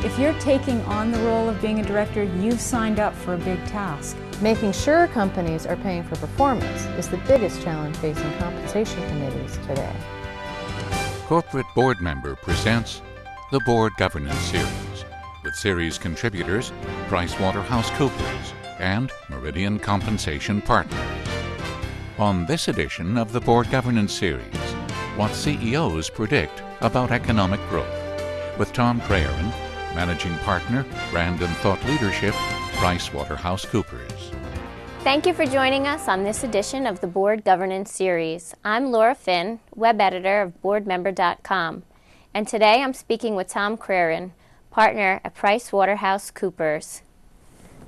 If you're taking on the role of being a director, you've signed up for a big task. Making sure companies are paying for performance is the biggest challenge facing compensation committees today. Corporate Board Member presents the Board Governance Series, with series contributors PricewaterhouseCoopers and Meridian Compensation Partners. On this edition of the Board Governance Series, what CEOs predict about economic growth, with Tom Craren, Managing Partner, Brand and Thought Leadership, PricewaterhouseCoopers. Thank you for joining us on this edition of the Board Governance Series. I'm Laura Finn, web editor of boardmember.com, and today I'm speaking with Tom Craren, partner at PricewaterhouseCoopers.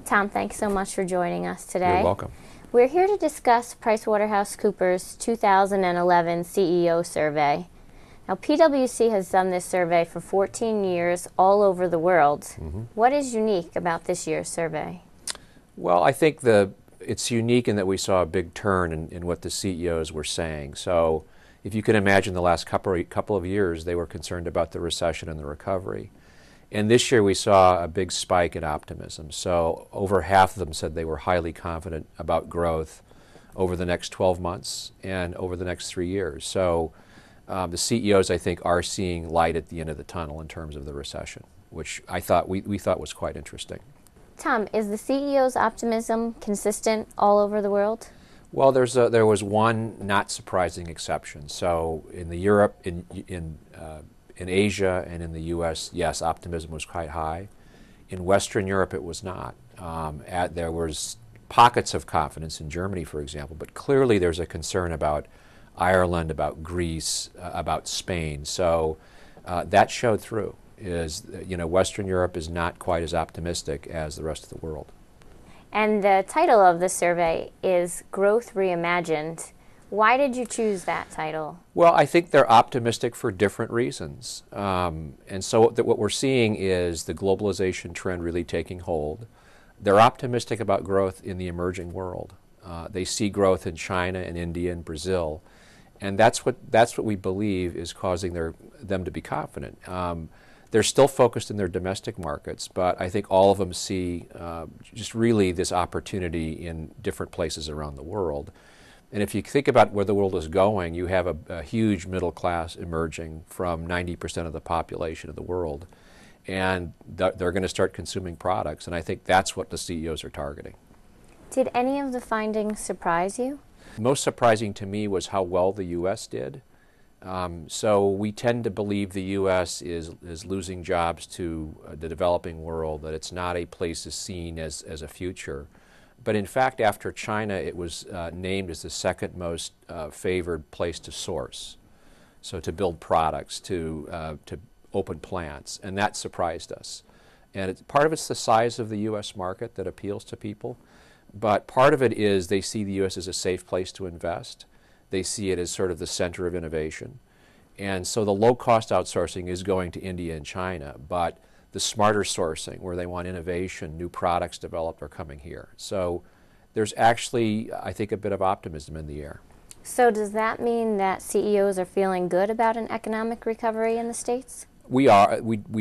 Tom, thanks so much for joining us today. You're welcome. We're here to discuss PricewaterhouseCoopers' 2011 CEO survey. Now, PwC has done this survey for 14 years all over the world. What is unique about this year's survey? Well, I think it's unique in that we saw a big turn in what the CEOs were saying. So if you can imagine the last couple of years, they were concerned about the recession and the recovery. And this year we saw a big spike in optimism. So over half of them said they were highly confident about growth over the next 12 months and over the next 3 years. So the CEOs, I think, are seeing light at the end of the tunnel in terms of the recession, which I thought we thought was quite interesting. Tom, is the CEO's optimism consistent all over the world? Well, there was one not surprising exception. So in Europe, in Asia, and in the U.S., yes, optimism was quite high. In Western Europe, it was not. There was pockets of confidence in Germany, for example, but clearly there's a concern about Ireland, about Greece, about Spain. So that showed through. Western Europe is not quite as optimistic as the rest of the world. And the title of the survey is Growth Reimagined. Why did you choose that title? Well, I think they're optimistic for different reasons. And so what we're seeing is the globalization trend really taking hold. They're optimistic about growth in the emerging world. They see growth in China and India and Brazil. And that's what we believe is causing them to be confident. They're still focused in their domestic markets, but I think all of them see just really this opportunity in different places around the world. And if you think about where the world is going, you have a huge middle class emerging from 90% of the population of the world. And they're going to start consuming products, and I think that's what the CEOs are targeting. Did any of the findings surprise you? Most surprising to me was how well the U.S. did. So we tend to believe the U.S. is losing jobs to the developing world, that it's not a place that's seen as a future. But in fact, after China, it was named as the second most favored place to source. So to build products, to open plants, and that surprised us. And part of it's the size of the U.S. market that appeals to people. But part of it is they see the U.S. as a safe place to invest. They see it as sort of the center of innovation. And so the low-cost outsourcing is going to India and China, but the smarter sourcing, where they want innovation, new products developed, are coming here. So there's actually, I think, a bit of optimism in the air. So does that mean that CEOs are feeling good about an economic recovery in the States? We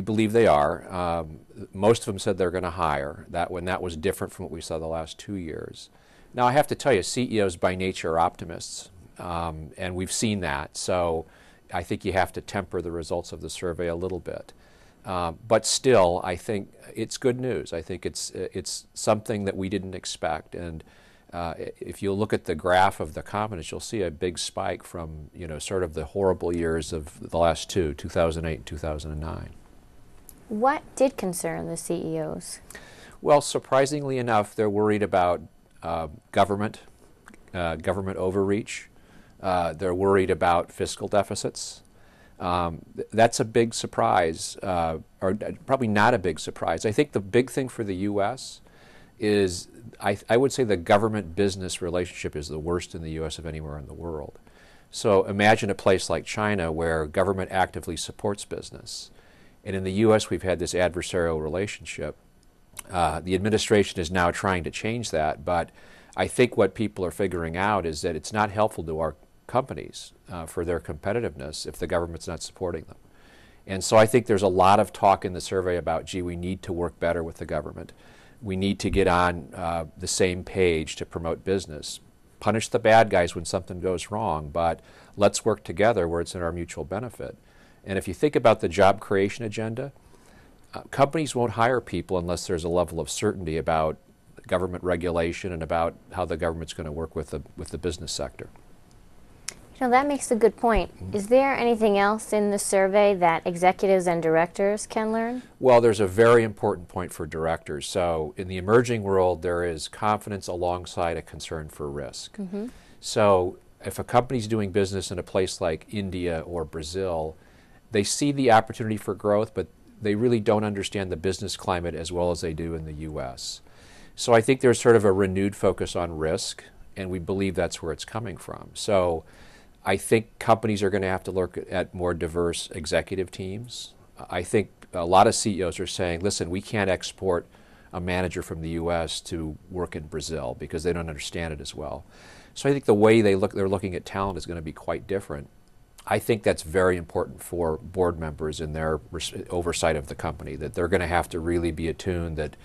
believe they are. Most of them said they're going to hire. That was different from what we saw the last 2 years. Now, I have to tell you, CEOs by nature are optimists, and we've seen that. So I think you have to temper the results of the survey a little bit. But still, I think it's good news. I think it's something that we didn't expect. And if you look at the graph of the confidence, you'll see a big spike from sort of the horrible years of the last 2008 and 2009. What did concern the CEOs? Well, surprisingly enough, they're worried about government overreach. They're worried about fiscal deficits. That's a big surprise, or probably not a big surprise. I think the big thing for the U.S. is I would say the government-business relationship is the worst in the U.S. of anywhere in the world. So imagine a place like China where government actively supports business. And in the U.S. we've had this adversarial relationship. The administration is now trying to change that, but I think what people are figuring out is that it's not helpful to our companies for their competitiveness if the government's not supporting them. And so I think there's a lot of talk in the survey about, gee, we need to work better with the government. We need to get on the same page to promote business. Punish the bad guys when something goes wrong, but let's work together where it's in our mutual benefit. And if you think about the job creation agenda, companies won't hire people unless there's a level of certainty about government regulation and about how the government's going to work with the business sector. You know, that makes a good point. Is there anything else in the survey that executives and directors can learn? Well, there's a very important point for directors. So in the emerging world, there is confidence alongside a concern for risk. So if a company's doing business in a place like India or Brazil, they see the opportunity for growth, but they really don't understand the business climate as well as they do in the U.S. So I think there's sort of a renewed focus on risk, and we believe that's where it's coming from. So I think companies are going to have to look at more diverse executive teams. I think a lot of CEOs are saying, listen, we can't export a manager from the U.S. to work in Brazil because they don't understand it as well. So I think the way they're looking at talent is going to be quite different. I think that's very important for board members in their oversight of the company, that they're going to have to really be attuned that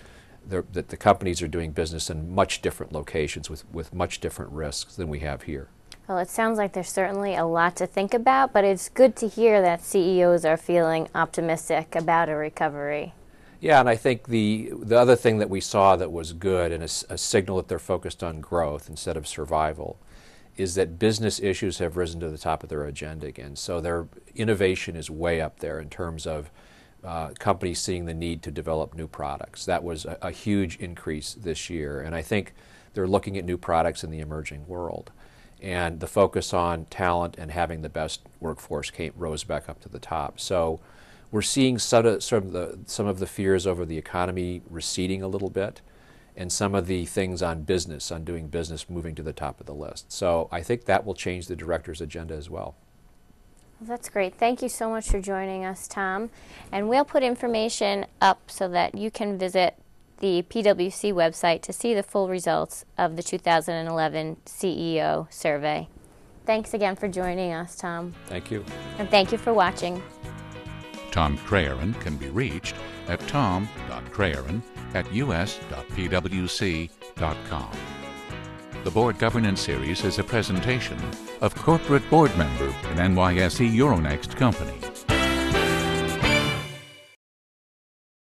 the companies are doing business in much different locations with much different risks than we have here. Well, it sounds like there's certainly a lot to think about, but it's good to hear that CEOs are feeling optimistic about a recovery. Yeah, and I think the other thing that we saw that was good and a signal that they're focused on growth instead of survival is that business issues have risen to the top of their agenda again. So their innovation is way up there in terms of companies seeing the need to develop new products. That was a huge increase this year, and I think they're looking at new products in the emerging world. And the focus on talent and having the best workforce rose back up to the top. So we're seeing some of the fears over the economy receding a little bit, and some of the things on doing business, moving to the top of the list. So I think that will change the director's agenda as well. Well, that's great. Thank you so much for joining us, Tom. And we'll put information up so that you can visit the PwC website to see the full results of the 2011 CEO survey. Thanks again for joining us, Tom. Thank you. And thank you for watching. Tom Craren can be reached at tom.craren@us.pwc.com. The Board Governance Series is a presentation of corporate board member at NYSE Euronext Company.